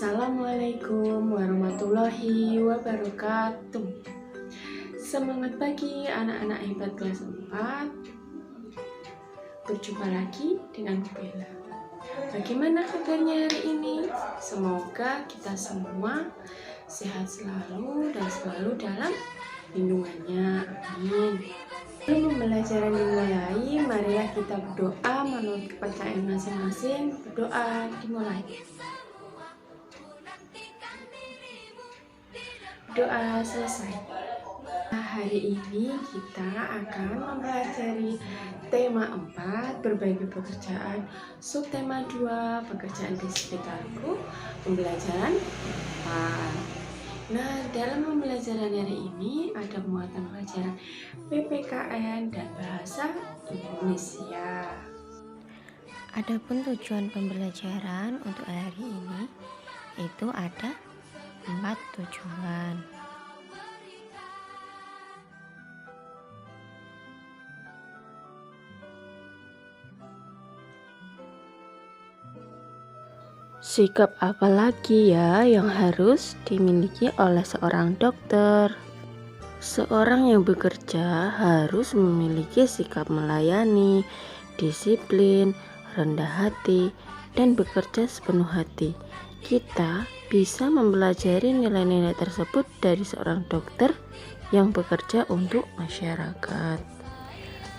Assalamualaikum warahmatullahi wabarakatuh. Semangat pagi anak-anak hebat kelas 4. Berjumpa lagi dengan Bu Bella. Bagaimana kabarnya hari ini? Semoga kita semua sehat selalu dan selalu dalam lindungannya. Amin. Sebelum pembelajaran dimulai, marilah kita berdoa menurut kepercayaan masing-masing. Berdoa dimulai. Doa selesai. Hari ini kita akan mempelajari tema 4, berbagi pekerjaan, subtema 2, pekerjaan di sekitarku, pembelajaran 4. Nah, dalam pembelajaran hari ini ada muatan pelajaran PPKN dan bahasa Indonesia. Adapun tujuan pembelajaran untuk hari ini itu ada 4 tujuan. Sikap apa lagi ya yang harus dimiliki oleh seorang dokter? Seorang yang bekerja harus memiliki sikap melayani, disiplin, rendah hati, dan bekerja sepenuh hati. Kita bisa mempelajari nilai-nilai tersebut dari seorang dokter yang bekerja untuk masyarakat.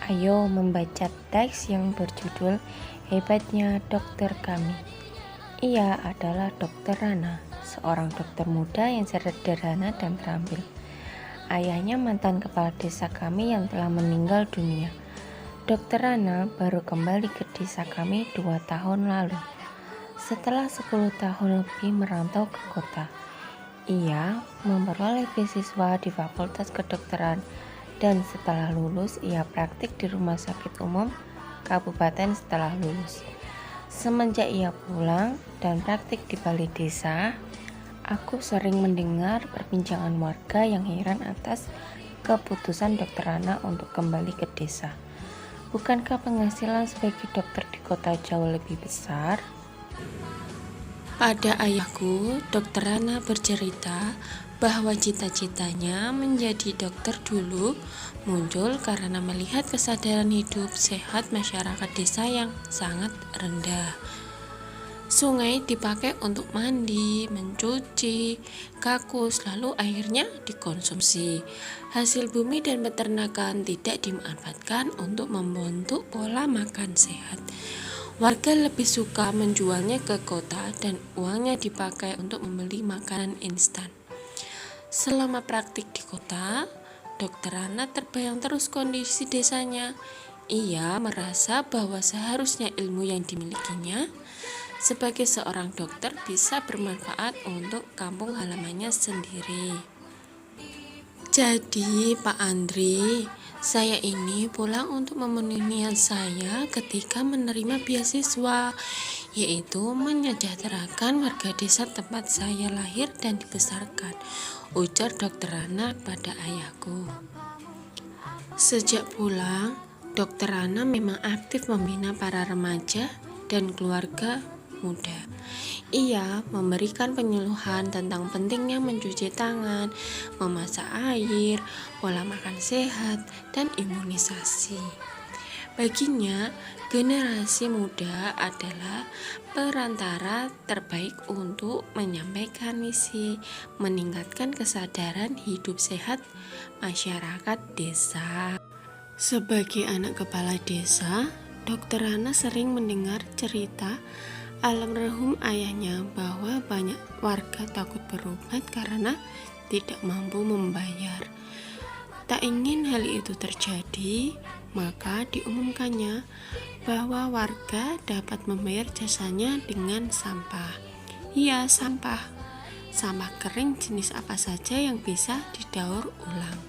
Ayo membaca teks yang berjudul Hebatnya Dokter Kami. Ia adalah Dokter Rana, seorang dokter muda yang sederhana dan terampil. Ayahnya mantan kepala desa kami yang telah meninggal dunia. Dokter Rana baru kembali ke desa kami 2 tahun lalu. Setelah 10 tahun lebih merantau ke kota, ia memperoleh beasiswa di Fakultas Kedokteran dan setelah lulus ia praktik di Rumah Sakit Umum Kabupaten setelah lulus. Semenjak ia pulang dan praktik di balai desa, aku sering mendengar perbincangan warga yang heran atas keputusan Dokter Rana untuk kembali ke desa. Bukankah penghasilan sebagai dokter di kota jauh lebih besar? Pada ayahku, Dokter Rana bercerita bahwa cita-citanya menjadi dokter dulu muncul karena melihat kesadaran hidup sehat masyarakat desa yang sangat rendah. Sungai dipakai untuk mandi, mencuci, kakus, lalu airnya dikonsumsi. Hasil bumi dan peternakan tidak dimanfaatkan untuk membentuk pola makan sehat. Warga lebih suka menjualnya ke kota dan uangnya dipakai untuk membeli makanan instan. Selama praktik di kota, Dokter Rana terbayang terus kondisi desanya. Ia merasa bahwa seharusnya ilmu yang dimilikinya sebagai seorang dokter bisa bermanfaat untuk kampung halamannya sendiri. Jadi Pak Andri, saya ini pulang untuk memenuhi niat saya ketika menerima beasiswa, yaitu menyejahterakan warga desa tempat saya lahir dan dibesarkan, ujar Dokter Rana pada ayahku. Sejak pulang, Dokter Rana memang aktif membina para remaja dan keluarga muda. Ia memberikan penyuluhan tentang pentingnya mencuci tangan, memasak air, pola makan sehat, dan imunisasi. Baginya, generasi muda adalah perantara terbaik untuk menyampaikan misi, meningkatkan kesadaran hidup sehat masyarakat desa. Sebagai anak kepala desa, Dokter Rana sering mendengar cerita almarhum ayahnya bahwa banyak warga takut berobat karena tidak mampu membayar. Tak ingin hal itu terjadi, maka diumumkannya bahwa warga dapat membayar jasanya dengan sampah. Iya, sampah. Sampah kering jenis apa saja yang bisa didaur ulang.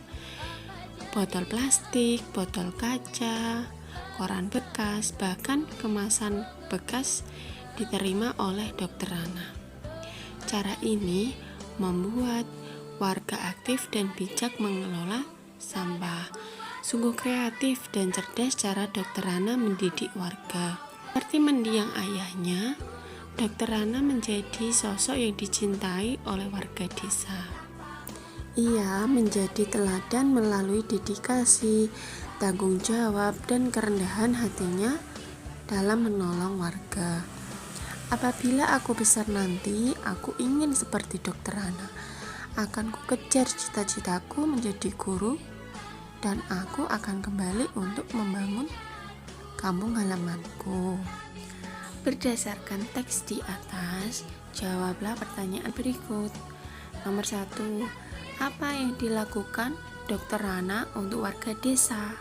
Botol plastik, botol kaca, koran bekas, bahkan kemasan bekas diterima oleh Dokter Rana. Cara ini membuat warga aktif dan bijak mengelola sampah. Sungguh kreatif dan cerdas cara Dokter Rana mendidik warga. Seperti mendiang ayahnya, Dokter Rana menjadi sosok yang dicintai oleh warga desa. Ia menjadi teladan melalui dedikasi, tanggung jawab, dan kerendahan hatinya dalam menolong warga. Apabila aku besar nanti, aku ingin seperti Dokter Rana. Akan ku kejar cita-citaku menjadi guru, dan aku akan kembali untuk membangun kampung halamanku. Berdasarkan teks di atas, jawablah pertanyaan berikut. Nomor 1. Apa yang dilakukan Dokter Rana untuk warga desa?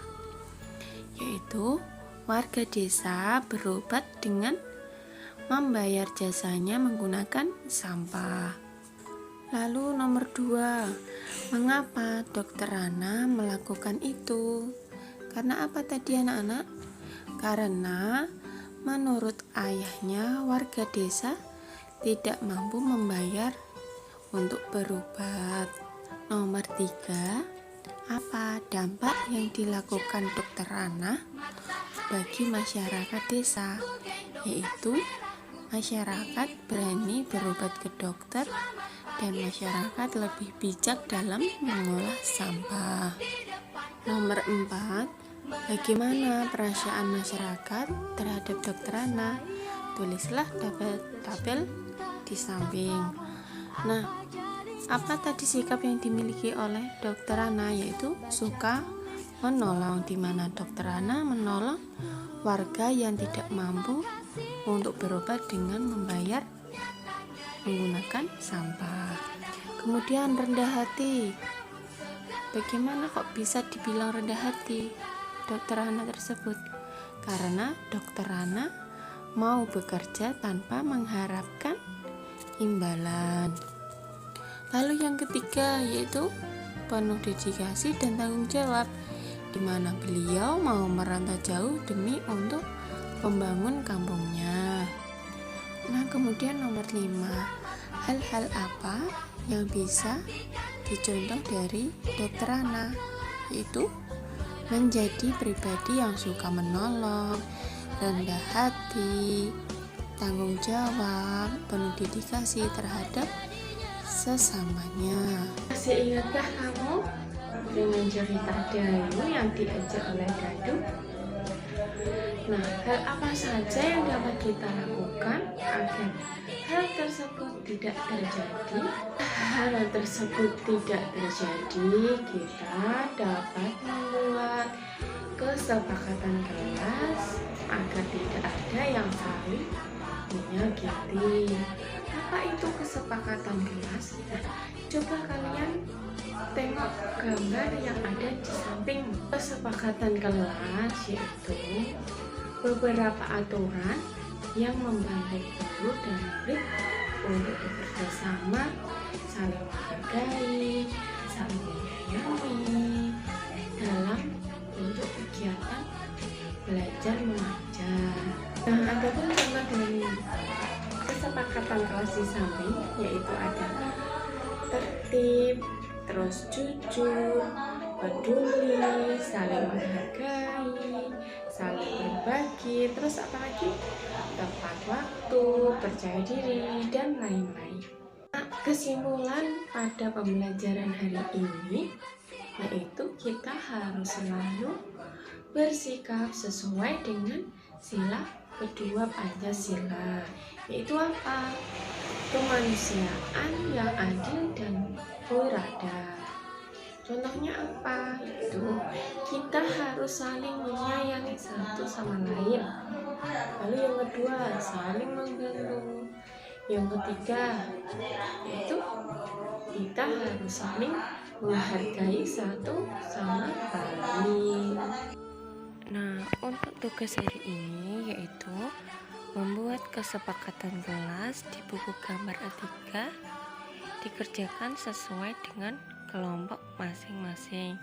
Yaitu, warga desa berobat dengan membayar jasanya menggunakan sampah. Lalu nomor 2, mengapa Dokter Rana melakukan itu? Karena apa tadi anak-anak? Karena menurut ayahnya, warga desa tidak mampu membayar untuk berobat. Nomor 3, apa dampak yang dilakukan Dokter Rana bagi masyarakat desa? Yaitu, masyarakat berani berobat ke dokter dan masyarakat lebih bijak dalam mengolah sampah. Nomor 4, bagaimana perasaan masyarakat terhadap Dokter Rana? Tulislah tabel di samping. Nah, apa tadi sikap yang dimiliki oleh Dokter Rana? Yaitu suka menolong, di mana Dokter Rana menolong warga yang tidak mampu untuk berobat dengan membayar menggunakan sampah. Kemudian rendah hati. Bagaimana kok bisa dibilang rendah hati Dokter Rana tersebut? Karena Dokter Rana mau bekerja tanpa mengharapkan imbalan. Lalu yang ketiga, yaitu penuh dedikasi dan tanggung jawab, di mana beliau mau merantau jauh demi untuk membangun kampungnya. Nah, kemudian nomor 5, hal-hal apa yang bisa dicontoh dari Dokter Rana? Yaitu menjadi pribadi yang suka menolong, rendah hati, tanggung jawab, penuh dedikasi terhadap sesamanya. Masih ingatkah kamu dengan cerita Dayu yang diajak oleh Dadu? Nah, hal apa saja yang dapat kita lakukan agar hal tersebut tidak terjadi? Hal tersebut tidak terjadi, kita dapat membuat kesepakatan kelas agar tidak ada yang saling menyakiti. Apa itu kesepakatan kelas? Nah, coba kalian tengok gambar yang ada di samping. Kesepakatan kelas yaitu beberapa aturan yang membantu guru dan murid untuk bekerja sama, saling menghargai, saling menyayangi dalam bentuk kegiatan belajar mengajar. Nah, ada pun contoh dari kesepakatan kelas di samping, yaitu ada tertib, terus jujur, peduli, saling menghargai, saling berbagi, terus apa lagi? Tepat waktu, percaya diri, dan lain-lain. Nah, kesimpulan pada pembelajaran hari ini yaitu kita harus selalu bersikap sesuai dengan sila kedua Pancasila, yaitu apa? Kemanusiaan yang adil dan beradab. Contohnya apa? Itu kita harus saling menyayangi satu sama lain. Lalu yang kedua, saling membantu. Yang ketiga, yaitu kita harus saling menghargai satu sama lain. Nah, untuk tugas hari ini yaitu membuat kesepakatan kelas di buku gambar A3 dikerjakan sesuai dengan kelompok masing-masing.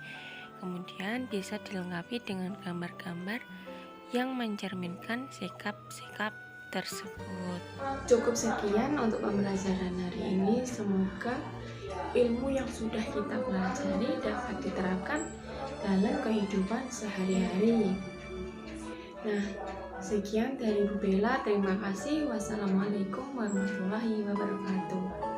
Kemudian bisa dilengkapi dengan gambar-gambar yang mencerminkan sikap-sikap tersebut. Cukup sekian untuk pembelajaran hari ini. Semoga ilmu yang sudah kita pelajari dapat diterapkan dalam kehidupan sehari-hari. Nah, Sekian dari Bu Bella, terima kasih. Wassalamualaikum warahmatullahi wabarakatuh.